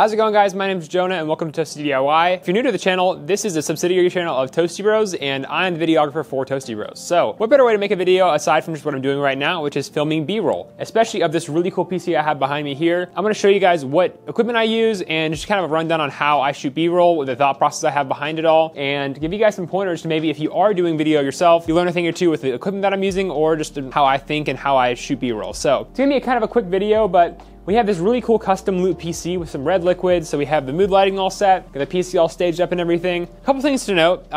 How's it going, guys? My name is Jonah and welcome to Toasty DIY. If you're new to the channel, this is a subsidiary channel of Toasty Bros and I'm the videographer for Toasty Bros. So what better way to make a video aside from just what I'm doing right now, which is filming B-roll, especially of this really cool PC I have behind me here. I'm gonna show you guys what equipment I use and just kind of a rundown on how I shoot B-roll, with the thought process I have behind it all, and give you guys some pointers to maybe if you are doing video yourself, you learn a thing or two with the equipment that I'm using or just how I think and how I shoot B-roll. So it's gonna be a kind of a quick video, but we have this really cool custom loop PC with some red liquids. So we have the mood lighting all set, got the PC all staged up and everything. A couple things to note.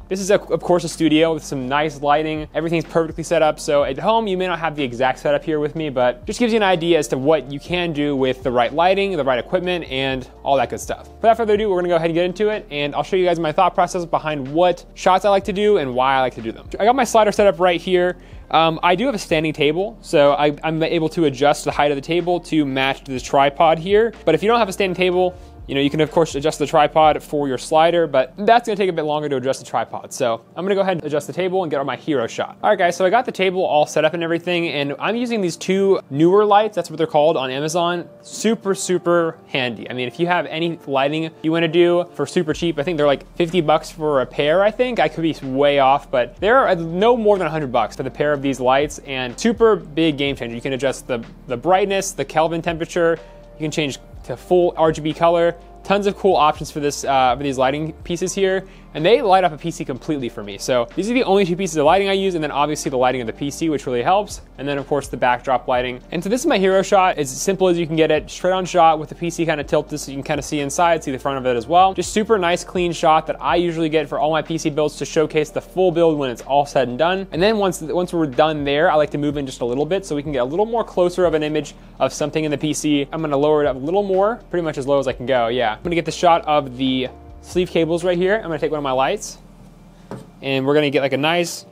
This is, of course, a studio with some nice lighting. Everything's perfectly set up. So at home, you may not have the exact setup here with me, but just gives you an idea as to what you can do with the right lighting, the right equipment, and all that good stuff. Without further ado, we're gonna go ahead and get into it, and I'll show you guys my thought process behind what shots I like to do and why I like to do them. I got my slider set up right here. I do have a standing table, so I'm able to adjust the height of the table to match this tripod here. But if you don't have a standing table, you can of course adjust the tripod for your slider, but that's gonna take a bit longer to adjust the tripod. So I'm gonna go ahead and adjust the table and get on my hero shot. All right, guys, so I got the table all set up and everything, and I'm using these two newer lights. That's what they're called on Amazon. Super, super handy. I mean, if you have any lighting you wanna do for super cheap, I think they're like 50 bucks for a pair, I think. I could be way off, but they're no more than 100 bucks for the pair of these lights, and super big game changer. You can adjust the brightness, the Kelvin temperature, you can change to full RGB color. Tons of cool options for this for these lighting pieces here, and they light up a PC completely for me. So these are the only two pieces of lighting I use, and then obviously the lighting of the PC, which really helps, and then of course the backdrop lighting. And so this is my hero shot. It's as simple as you can get it, straight on shot with the PC kind of tilted so you can kind of see inside, see the front of it as well. Just super nice, clean shot that I usually get for all my PC builds to showcase the full build when it's all said and done. And then once we're done there, I like to move in just a little bit so we can get a little more closer of an image of something in the PC. I'm gonna lower it up a little more, pretty much as low as I can go, yeah. I'm gonna get the shot of the sleeve cables right here. I'm gonna take one of my lights and we're gonna get like a nice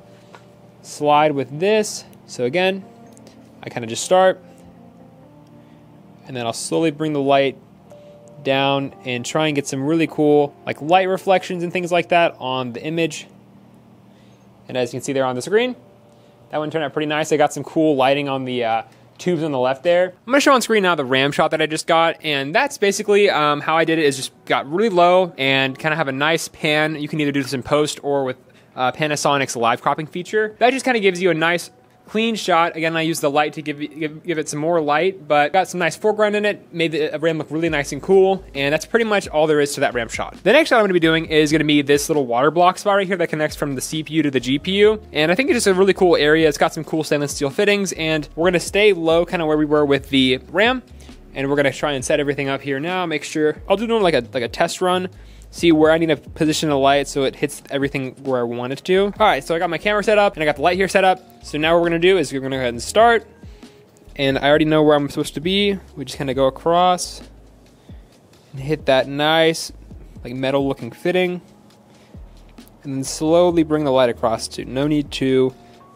slide with this. So again, I kind of just start and then I'll slowly bring the light down and try and get some really cool like light reflections and things like that on the image. And as you can see there on the screen, that one turned out pretty nice. I got some cool lighting on the tubes on the left there. I'm gonna show on screen now the RAM shot that I just got, and that's basically how I did it. Is just got really low and kind of have a nice pan. You can either do this in post or with Panasonic's live cropping feature. That just kind of gives you a nice clean shot. Again, I use the light to give it some more light, but got some nice foreground in it, made the RAM look really nice and cool, and that's pretty much all there is to that RAM shot. The next shot I'm going to be doing is going to be this little water block spot right here that connects from the CPU to the GPU, and I think it's just a really cool area. It's got some cool stainless steel fittings, and we're going to stay low kind of where we were with the RAM, and we're going to try and set everything up here now, make sure, I'll do like a test run, see where I need to position the light so it hits everything where I want it to. All right, so I got my camera set up and I got the light here set up. So now what we're gonna do is we're gonna go ahead and start. And I already know where I'm supposed to be. We just kind of go across and hit that nice, like metal looking fitting. And then slowly bring the light across too. No need to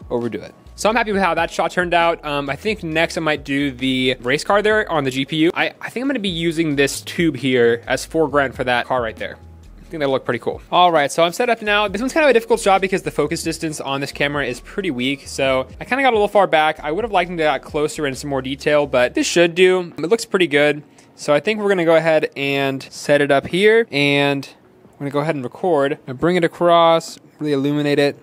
overdo it. So I'm happy with how that shot turned out. I think next I might do the race car there on the GPU. I think I'm gonna be using this tube here as foreground for that car right there. I think that'll look pretty cool. All right, so I'm set up now. This one's kind of a difficult shot because the focus distance on this camera is pretty weak. So I kind of got a little far back. I would have liked to get closer and some more detail, but this should do. It looks pretty good. So I think we're gonna go ahead and set it up here, and I'm gonna go ahead and record. I bring it across, really illuminate it.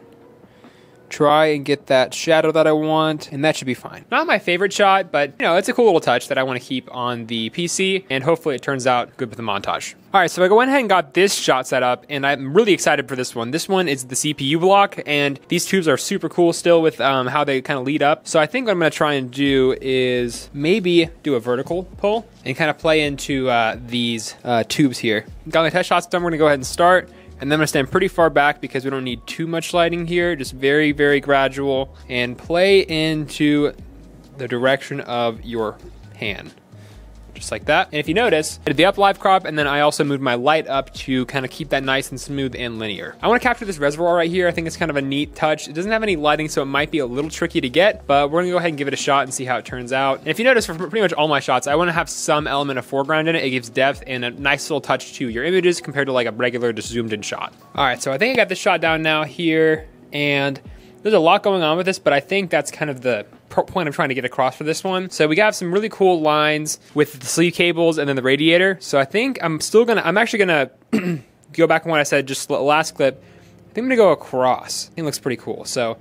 Try and get that shadow that I want, and that should be fine. Not my favorite shot, but it's a cool little touch that I want to keep on the PC, and hopefully it turns out good with the montage. All right, so I went ahead and got this shot set up, and I'm really excited for this one. This one is the CPU block, and these tubes are super cool still with how they kind of lead up. So I think what I'm gonna try and do is maybe do a vertical pull and kind of play into these tubes here. Got my test shots done, we're gonna go ahead and start. And then I'm gonna stand pretty far back because we don't need too much lighting here, just very, very gradual, and play into the direction of your hand. Just like that. And if you notice, I did the up live crop, and then I also moved my light up to kind of keep that nice and smooth and linear. I wanna capture this reservoir right here. I think it's kind of a neat touch. It doesn't have any lighting, so it might be a little tricky to get, but we're gonna go ahead and give it a shot and see how it turns out. And if you notice, for pretty much all my shots, I wanna have some element of foreground in it. It gives depth and a nice little touch to your images compared to like a regular just zoomed in shot. All right, so I think I got this shot down now here, and there's a lot going on with this, but I think that's kind of the point I'm trying to get across for this one. So we got some really cool lines with the sleeve cables and then the radiator. So I think I'm actually gonna go back on what I said just last clip. I think I'm gonna go across. I think it looks pretty cool. So,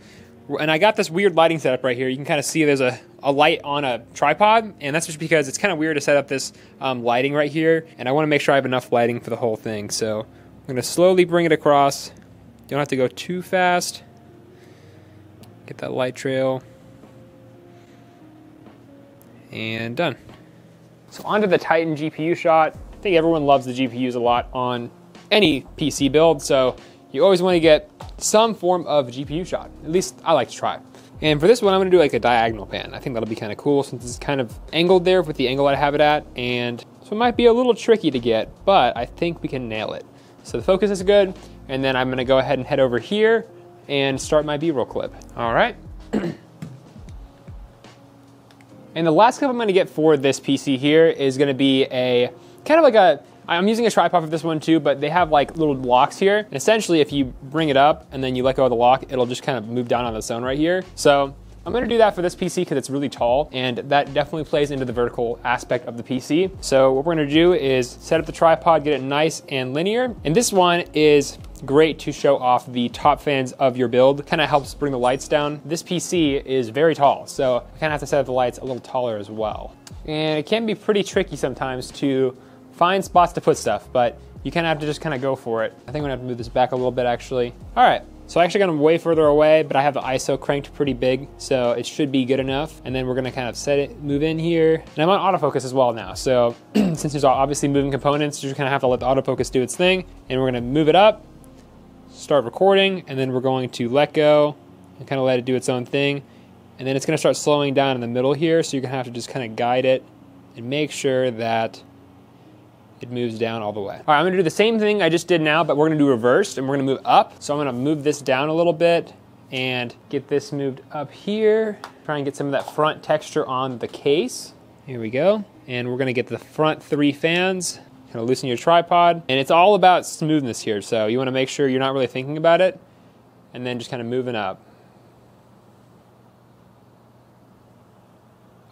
and I got this weird lighting setup right here. You can kind of see there's a light on a tripod, and that's just because it's kind of weird to set up this lighting right here, and I want to make sure I have enough lighting for the whole thing. So I'm gonna slowly bring it across. Don't have to go too fast. Get that light trail. And done. So onto the Titan GPU shot. I think everyone loves the GPUs a lot on any PC build, so you always want to get some form of GPU shot. At least I like to try. And for this one, I'm gonna do like a diagonal pan. I think that'll be kind of cool since it's kind of angled there with the angle I have it at. And so it might be a little tricky to get, but I think we can nail it. So the focus is good. And then I'm gonna go ahead and head over here and start my B-roll clip. All right. And the last clip I'm gonna get for this PC here is gonna be a kind of like I'm using a tripod for this one too, but they have like little locks here. And essentially if you bring it up and then you let go of the lock, it'll just kind of move down on its own right here. So I'm gonna do that for this PC because it's really tall, and that definitely plays into the vertical aspect of the PC. So what we're gonna do is set up the tripod, get it nice and linear. And this one is great to show off the top fans of your build. Kind of helps bring the lights down. This PC is very tall, so I kind of have to set up the lights a little taller as well. And it can be pretty tricky sometimes to find spots to put stuff, but you kind of have to just kind of go for it. I think I'm gonna have to move this back a little bit actually. All right. So I actually got them way further away, but I have the ISO cranked pretty big, so it should be good enough. And then we're gonna kind of set it, move in here. And I'm on autofocus as well now. So since there's obviously moving components, you're just gonna have to let the autofocus do its thing. And we're gonna move it up, start recording, and then we're going to let go and kind of let it do its own thing. And then it's gonna start slowing down in the middle here, so you're gonna have to just kind of guide it and make sure that it moves down all the way. All right, I'm gonna do the same thing I just did now, but we're gonna do reversed, and we're gonna move up. So I'm gonna move this down a little bit and get this moved up here. Try and get some of that front texture on the case. Here we go. And we're gonna get the front 3 fans. Kind of loosen your tripod. And it's all about smoothness here, so you wanna make sure you're not really thinking about it, and then just kind of moving up.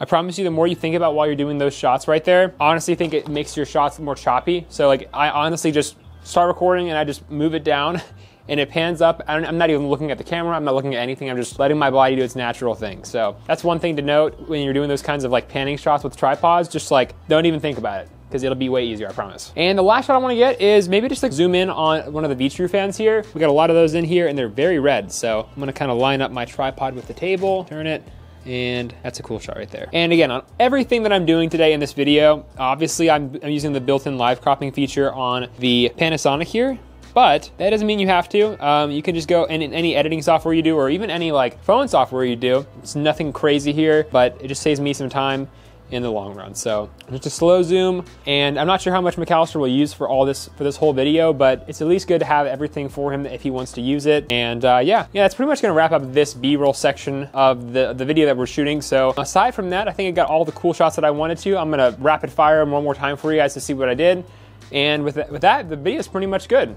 I promise you, the more you think about while you're doing those shots right there, I honestly think it makes your shots more choppy. So like, I honestly just start recording and I just move it down and it pans up. I'm not even looking at the camera, I'm not looking at anything, I'm just letting my body do its natural thing. So that's one thing to note when you're doing those kinds of like panning shots with tripods, just like, don't even think about it, because it'll be way easier, I promise. And the last shot I wanna get is maybe just like zoom in on one of the V-True fans here. We got a lot of those in here and they're very red. So I'm gonna kind of line up my tripod with the table, turn it, and that's a cool shot right there. And again, on everything that I'm doing today in this video, obviously I'm using the built-in live cropping feature on the Panasonic here, but that doesn't mean you have to. You can just go in any editing software you do, or even any like phone software you do. It's nothing crazy here, but it just saves me some time in the long run. So just a slow zoom, and I'm not sure how much McAllister will use for all this, for this whole video, but it's at least good to have everything for him if he wants to use it. And yeah, that's pretty much gonna wrap up this B-roll section of the video that we're shooting. So aside from that, I think I got all the cool shots that I wanted to. I'm gonna rapid fire them one more time for you guys to see what I did. And with that, the video is pretty much good.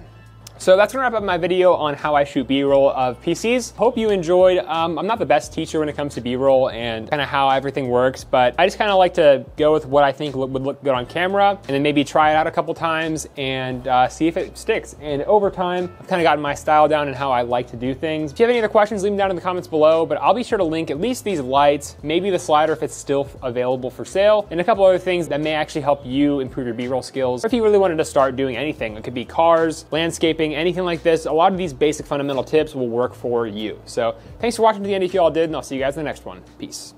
So that's gonna wrap up my video on how I shoot B-roll of PCs. Hope you enjoyed. I'm not the best teacher when it comes to B-roll and kind of how everything works, but I just kind of like to go with what I think would look good on camera, and then maybe try it out a couple times and see if it sticks. And over time, I've kind of gotten my style down and how I like to do things. If you have any other questions, leave them down in the comments below, but I'll be sure to link at least these lights, maybe the slider if it's still available for sale, and a couple other things that may actually help you improve your B-roll skills. Or if you really wanted to start doing anything, it could be cars, landscaping, anything like this, a lot of these basic fundamental tips will work for you. So thanks for watching to the end if you all did, and I'll see you guys in the next one. Peace.